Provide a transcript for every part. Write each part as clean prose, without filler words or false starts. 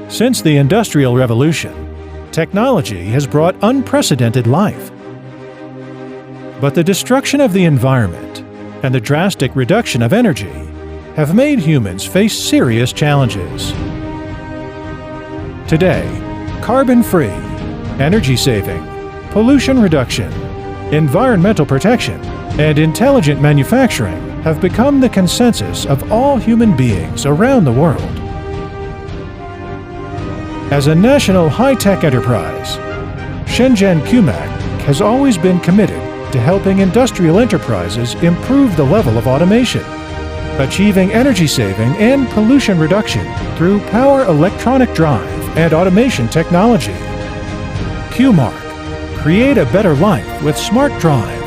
Since the Industrial Revolution, technology has brought unprecedented life. But the destruction of the environment and the drastic reduction of energy have made humans face serious challenges. Today, carbon-free, energy-saving, pollution reduction, environmental protection, and intelligent manufacturing have become the consensus of all human beings around the world. As a national high-tech enterprise, Shenzhen Cumark has always been committed to helping industrial enterprises improve the level of automation, achieving energy saving and pollution reduction through power electronic drive and automation technology. Cumark, create a better life with smart drive.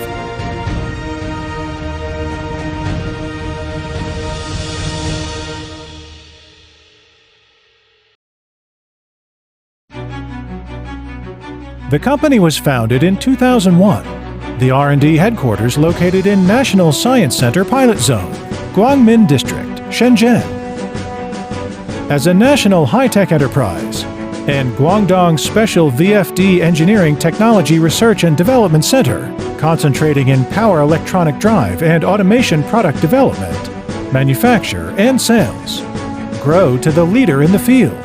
The company was founded in 2001. The R&D headquarters located in National Science Center Pilot Zone, Guangmin District, Shenzhen. As a national high-tech enterprise and Guangdong Special VFD Engineering Technology Research and Development Center, concentrating in power electronic drive and automation product development, manufacture, and sales, grow to the leader in the field.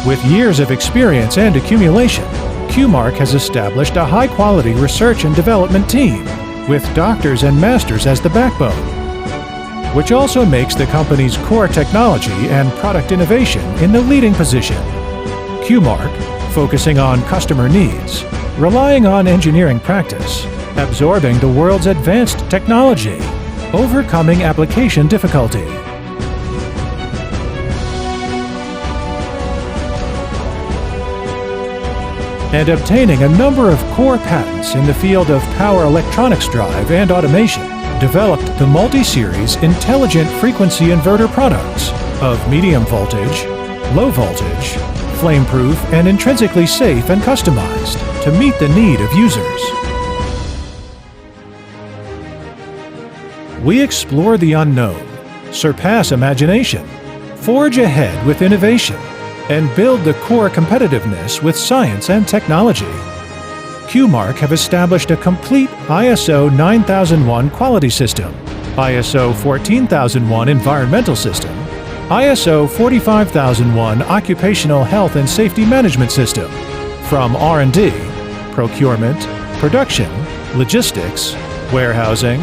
With years of experience and accumulation, Cumark has established a high-quality research and development team with doctors and masters as the backbone, which also makes the company's core technology and product innovation in the leading position. Cumark, focusing on customer needs, relying on engineering practice, absorbing the world's advanced technology, overcoming application difficulty. And obtaining a number of core patents in the field of power electronics drive and automation, developed the multi-series intelligent frequency inverter products of medium voltage, low voltage, flame-proof, and intrinsically safe and customized to meet the need of users. We explore the unknown, surpass imagination, forge ahead with innovation, and build the core competitiveness with science and technology. Cumark have established a complete ISO 9001 quality system, ISO 14001 environmental system, ISO 45001 occupational health and safety management system, from R&D, procurement, production, logistics, warehousing,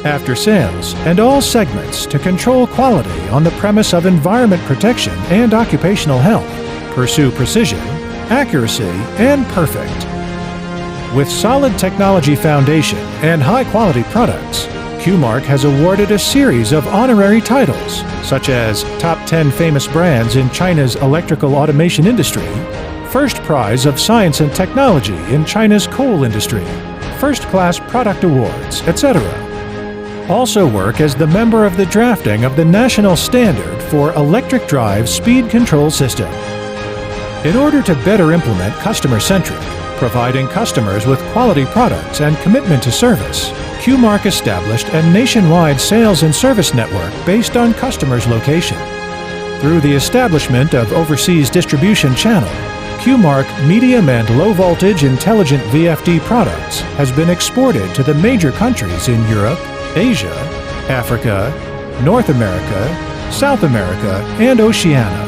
after sales, and all segments to control quality on the premise of environment protection and occupational health, pursue precision, accuracy, and perfect. With solid technology foundation and high-quality products, Cumark has awarded a series of honorary titles, such as Top 10 Famous Brands in China's Electrical Automation Industry, First Prize of Science and Technology in China's Coal Industry, First Class Product Awards, etc. Also work as the member of the drafting of the National Standard for Electric Drive Speed Control System. In order to better implement customer-centric, providing customers with quality products and commitment to service, Cumark established a nationwide sales and service network based on customers' location. Through the establishment of overseas distribution channel, Cumark medium and low voltage intelligent VFD products has been exported to the major countries in Europe, Asia, Africa, North America, South America, and Oceania.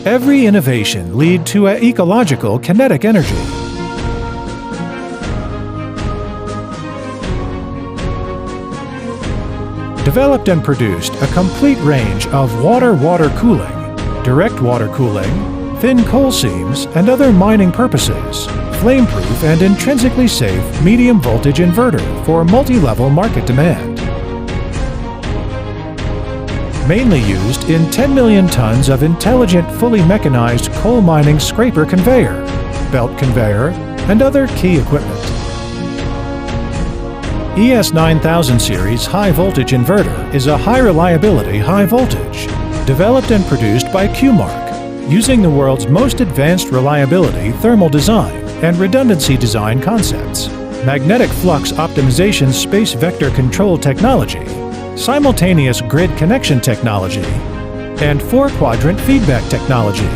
Every innovation leads to an ecological kinetic energy. Developed and produced a complete range of water cooling, direct water cooling, thin coal seams, and other mining purposes, flame-proof and intrinsically safe medium voltage inverter for multi-level market demand. Mainly used in 10 million tons of intelligent fully mechanized coal mining scraper conveyor, belt conveyor, and other key equipment. ES9000 series high voltage inverter is a high reliability high voltage, developed and produced by Cumark, using the world's most advanced reliability thermal design and redundancy design concepts, magnetic flux optimization space vector control technology, simultaneous grid connection technology, and 4-quadrant feedback technology,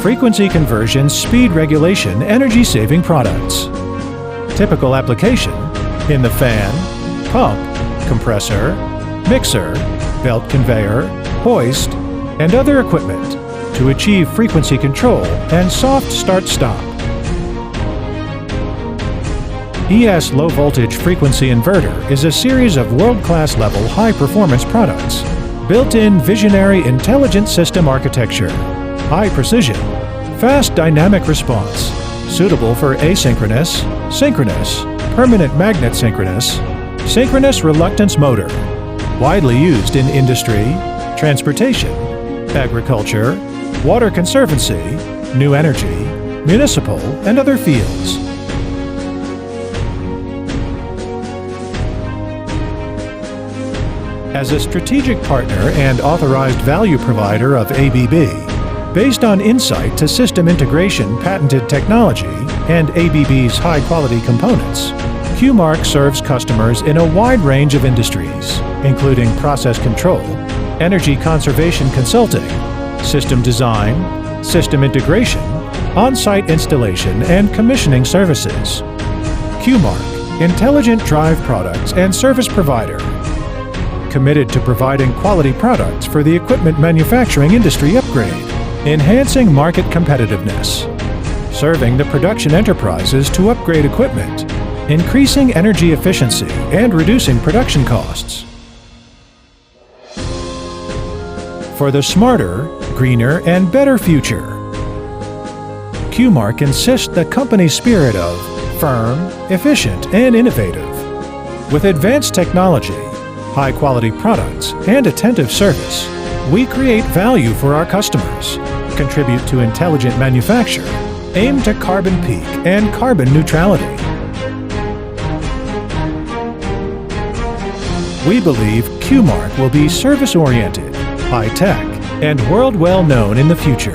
frequency conversion, speed regulation, energy-saving products. Typical application in the fan, pump, compressor, mixer, belt conveyor, hoist, and other equipment to achieve frequency control and soft start-stop. ES Low Voltage Frequency Inverter is a series of world-class level high-performance products. Built-in visionary intelligent system architecture, high precision, fast dynamic response, suitable for asynchronous, synchronous, permanent magnet synchronous, synchronous reluctance motor, widely used in industry, transportation, agriculture, water conservancy, new energy, municipal, and other fields. As a strategic partner and authorized value provider of ABB, based on insight to system integration patented technology and ABB's high-quality components, Cumark serves customers in a wide range of industries, including process control, energy conservation consulting, system design, system integration, on-site installation and commissioning services. Cumark, intelligent drive products and service provider, committed to providing quality products for the equipment manufacturing industry upgrade, enhancing market competitiveness, serving the production enterprises to upgrade equipment, increasing energy efficiency and reducing production costs. For the smarter, greener, and better future, Cumark insists the company's spirit of firm, efficient, and innovative. With advanced technology, high-quality products, and attentive service, we create value for our customers, contribute to intelligent manufacture, aim to carbon peak and carbon neutrality. We believe Cumark will be service-oriented, high-tech, and world well known in the future.